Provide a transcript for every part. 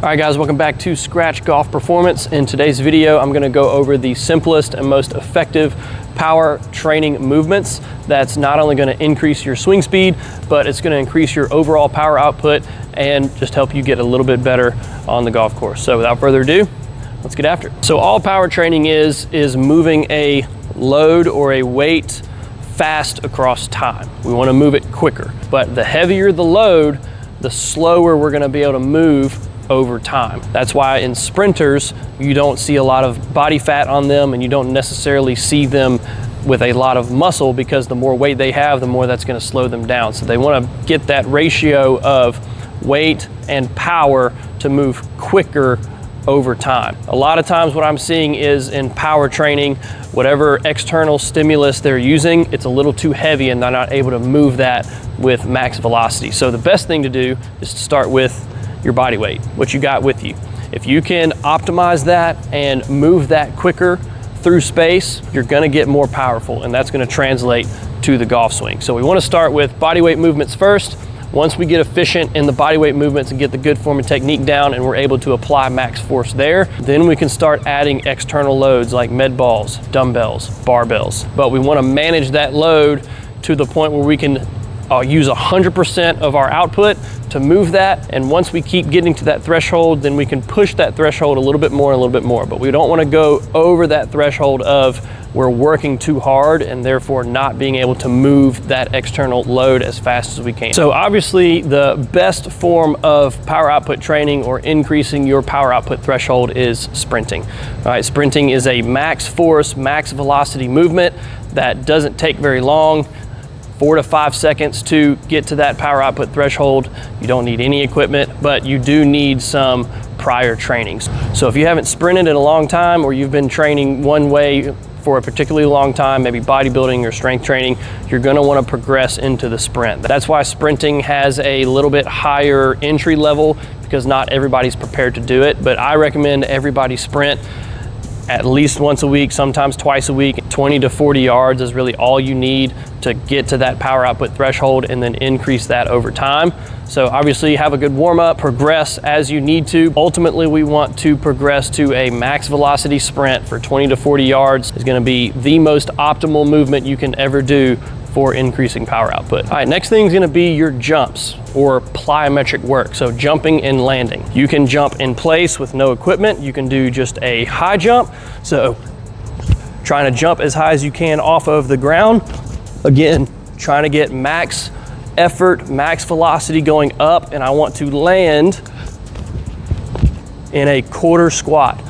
All right guys, welcome back to Scratch Golf Performance. In today's video, I'm gonna go over the simplest and most effective power training movements that's not only gonna increase your swing speed, but it's gonna increase your overall power output and just help you get a little bit better on the golf course. So without further ado, let's get after it. So all power training is moving a load or a weight fast across time. We wanna move it quicker, but the heavier the load, the slower we're gonna be able to move over time. That's why in sprinters, you don't see a lot of body fat on them and you don't necessarily see them with a lot of muscle, because the more weight they have, the more that's gonna slow them down. So they wanna get that ratio of weight and power to move quicker over time. A lot of times what I'm seeing is in power training, whatever external stimulus they're using, it's a little too heavy and they're not able to move that with max velocity. So the best thing to do is to start with your body weight, what you got with you. If you can optimize that and move that quicker through space, you're gonna get more powerful, and that's gonna translate to the golf swing. So we wanna start with body weight movements first. Once we get efficient in the body weight movements and get the good form and technique down and we're able to apply max force there, then we can start adding external loads like med balls, dumbbells, barbells. But we wanna manage that load to the point where we can use 100% of our output to move that, and once we keep getting to that threshold, then we can push that threshold a little bit more and a little bit more. But we don't want to go over that threshold of we're working too hard and therefore not being able to move that external load as fast as we can. So obviously the best form of power output training or increasing your power output threshold is sprinting. All right, sprinting is a max force, max velocity movement that doesn't take very long. 4 to 5 seconds to get to that power output threshold. You don't need any equipment, but you do need some prior trainings. So if you haven't sprinted in a long time, or you've been training one way for a particularly long time, maybe bodybuilding or strength training, you're gonna wanna progress into the sprint. That's why sprinting has a little bit higher entry level, because not everybody's prepared to do it, but I recommend everybody sprint at least once a week, sometimes twice a week. 20 to 40 yards is really all you need to get to that power output threshold, and then increase that over time. So obviously have a good warm up, progress as you need to. Ultimately, we want to progress to a max velocity sprint for 20 to 40 yards. Is gonna be the most optimal movement you can ever do for increasing power output. All right, next thing is gonna be your jumps or plyometric work. So jumping and landing. You can jump in place with no equipment. You can do just a high jump. So trying to jump as high as you can off of the ground. Again, trying to get max effort, max velocity going up, and I want to land in a quarter squat.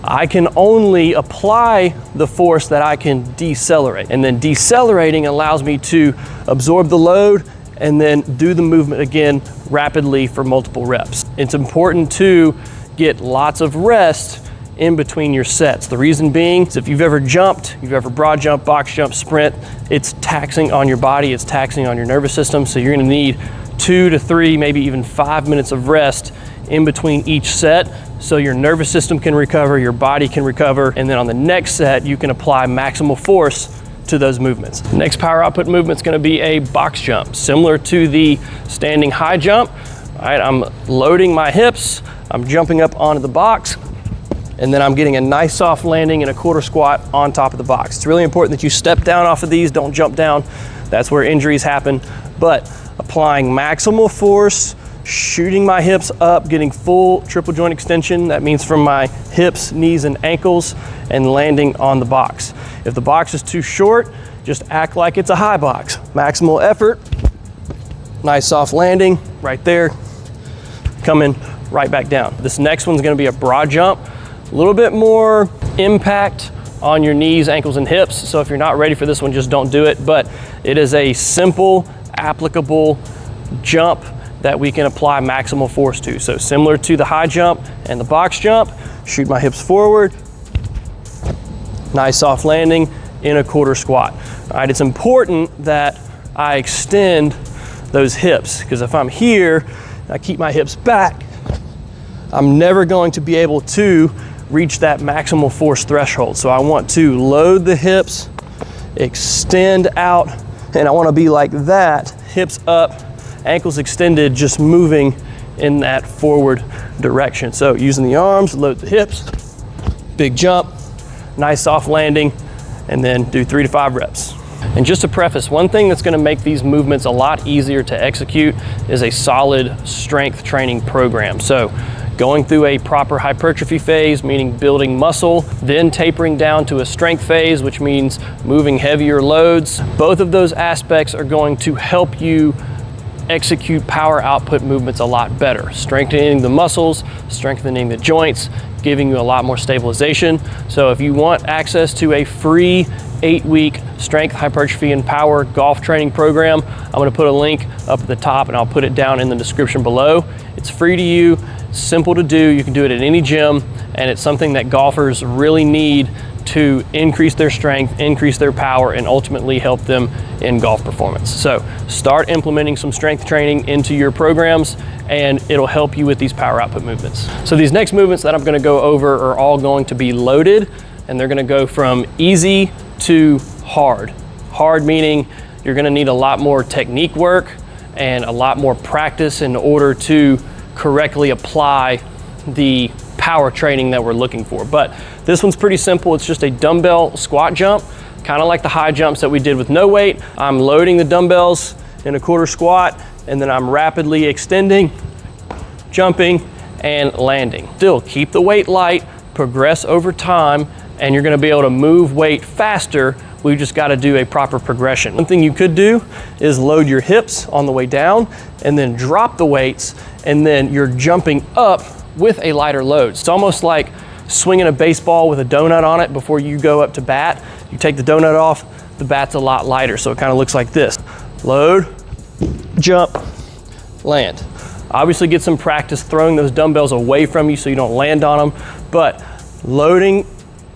I can only apply the force that I can decelerate, and then decelerating allows me to absorb the load and then do the movement again rapidly for multiple reps. It's important to get lots of rest in between your sets. The reason being is if you've ever jumped, you've ever broad jump, box jump, sprint, it's taxing on your body, it's taxing on your nervous system, so you're gonna need 2 to 3, maybe even 5 minutes of rest in between each set, so your nervous system can recover, your body can recover, and then on the next set, you can apply maximal force to those movements. The next power output movement is gonna be a box jump, similar to the standing high jump. All right, I'm loading my hips, I'm jumping up onto the box, and then I'm getting a nice soft landing in a quarter squat on top of the box. It's really important that you step down off of these, don't jump down. That's where injuries happen. But applying maximal force, shooting my hips up, getting full triple joint extension. That means from my hips, knees, and ankles, and landing on the box. If the box is too short, just act like it's a high box. Maximal effort, nice soft landing right there, coming right back down. This next one's gonna be a broad jump. A little bit more impact on your knees, ankles, and hips. So if you're not ready for this one, just don't do it. But it is a simple, applicable jump that we can apply maximal force to. So similar to the high jump and the box jump, shoot my hips forward, nice soft landing in a quarter squat. All right, it's important that I extend those hips, because if I'm here, I keep my hips back, I'm never going to be able to reach that maximal force threshold. So I want to load the hips, extend out, and I want to be like that, hips up, ankles extended, just moving in that forward direction. So using the arms, load the hips, big jump, nice soft landing, and then do 3 to 5 reps. And just to preface, one thing that's going to make these movements a lot easier to execute is a solid strength training program. So going through a proper hypertrophy phase, meaning building muscle, then tapering down to a strength phase, which means moving heavier loads. Both of those aspects are going to help you execute power output movements a lot better, strengthening the muscles, strengthening the joints, giving you a lot more stabilization. So if you want access to a free 8-week strength, hypertrophy, and power golf training program, I'm gonna put a link up at the top and I'll put it down in the description below. It's free to you, simple to do, you can do it at any gym, and it's something that golfers really need to increase their strength, increase their power, and ultimately help them in golf performance. So start implementing some strength training into your programs and it'll help you with these power output movements. So these next movements that I'm gonna go over are all going to be loaded, and they're gonna go from easy to hard. Hard meaning you're gonna need a lot more technique work and a lot more practice in order to correctly apply the power training that we're looking for. But this one's pretty simple. It's just a dumbbell squat jump, kind of like the high jumps that we did with no weight. I'm loading the dumbbells in a quarter squat, and then I'm rapidly extending, jumping, and landing. Still keep the weight light, progress over time, and you're gonna be able to move weight faster. We just gotta do a proper progression. One thing you could do is load your hips on the way down and then drop the weights, and then you're jumping up with a lighter load. It's almost like swinging a baseball with a donut on it before you go up to bat. You take the donut off, the bat's a lot lighter, so it kind of looks like this. Load, jump, land. Obviously get some practice throwing those dumbbells away from you so you don't land on them, but loading,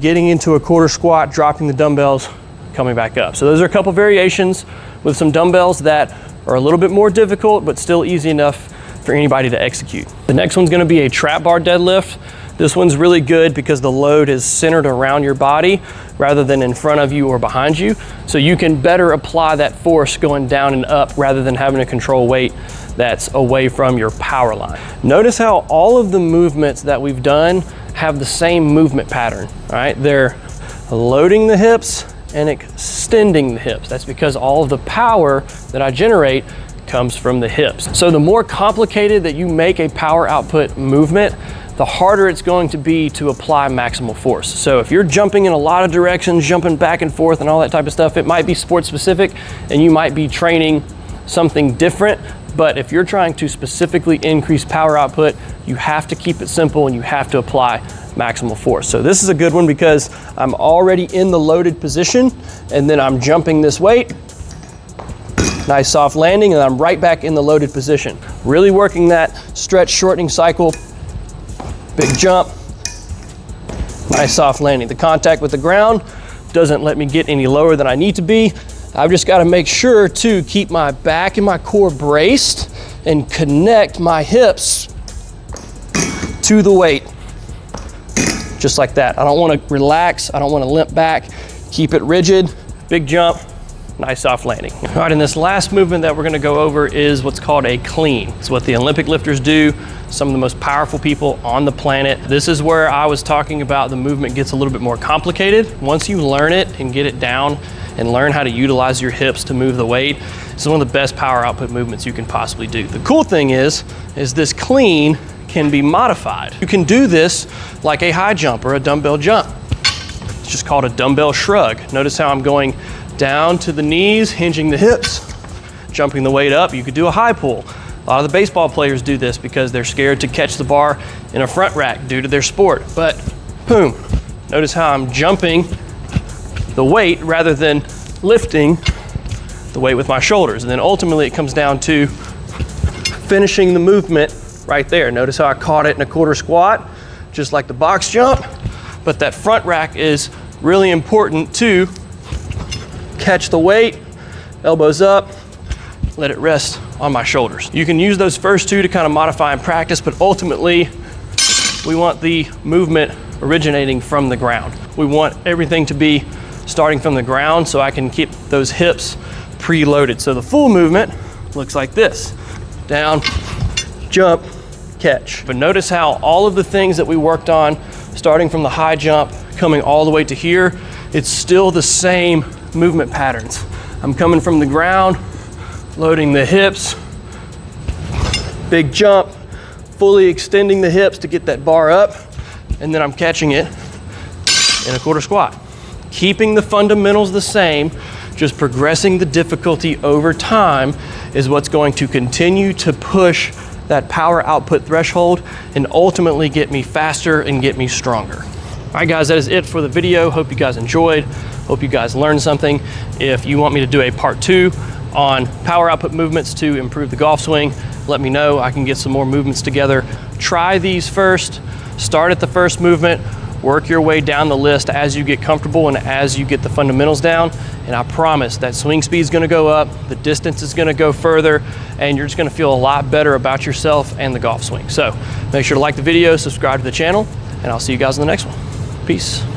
getting into a quarter squat, dropping the dumbbells, coming back up. So those are a couple variations with some dumbbells that are a little bit more difficult, but still easy enough for anybody to execute. The next one's gonna be a trap bar deadlift. This one's really good because the load is centered around your body rather than in front of you or behind you. So you can better apply that force going down and up rather than having to control weight that's away from your power line. Notice how all of the movements that we've done have the same movement pattern, all right? They're loading the hips and extending the hips. That's because all of the power that I generate comes from the hips. So the more complicated that you make a power output movement, the harder it's going to be to apply maximal force. So if you're jumping in a lot of directions, jumping back and forth and all that type of stuff, it might be sport specific and you might be training something different. But if you're trying to specifically increase power output, you have to keep it simple and you have to apply maximal force. So this is a good one because I'm already in the loaded position and then I'm jumping this weight. Nice soft landing, and I'm right back in the loaded position. Really working that stretch shortening cycle. Big jump, nice soft landing. The contact with the ground doesn't let me get any lower than I need to be. I've just got to make sure to keep my back and my core braced and connect my hips to the weight. Just like that. I don't want to relax. I don't want to limp back. Keep it rigid. Big jump. Nice soft landing. All right, and this last movement that we're gonna go over is what's called a clean. It's what the Olympic lifters do, some of the most powerful people on the planet. This is where I was talking about the movement gets a little bit more complicated. Once you learn it and get it down and learn how to utilize your hips to move the weight, it's one of the best power output movements you can possibly do. The cool thing is this clean can be modified. You can do this like a high jump or a dumbbell jump. It's just called a dumbbell shrug. Notice how I'm going down to the knees, hinging the hips, jumping the weight up. You could do a high pull. A lot of the baseball players do this because they're scared to catch the bar in a front rack due to their sport. But boom, notice how I'm jumping the weight rather than lifting the weight with my shoulders. And then ultimately it comes down to finishing the movement right there. Notice how I caught it in a quarter squat, just like the box jump. But that front rack is really important to catch the weight, elbows up, let it rest on my shoulders. You can use those first two to kind of modify and practice, but ultimately we want the movement originating from the ground. We want everything to be starting from the ground so I can keep those hips preloaded. So the full movement looks like this. Down, jump, catch. But notice how all of the things that we worked on, starting from the high jump, coming all the way to here, it's still the same movement patterns. I'm coming from the ground, loading the hips, big jump, fully extending the hips to get that bar up, and then I'm catching it in a quarter squat. Keeping the fundamentals the same, just progressing the difficulty over time is what's going to continue to push that power output threshold and ultimately get me faster and get me stronger. All right guys, that is it for the video. Hope you guys enjoyed. Hope you guys learned something. If you want me to do a part 2 on power output movements to improve the golf swing, let me know. I can get some more movements together. Try these first. Start at the first movement. Work your way down the list as you get comfortable and as you get the fundamentals down. And I promise that swing speed is gonna go up, the distance is gonna go further, and you're just gonna feel a lot better about yourself and the golf swing. So make sure to like the video, subscribe to the channel, and I'll see you guys in the next one. Peace.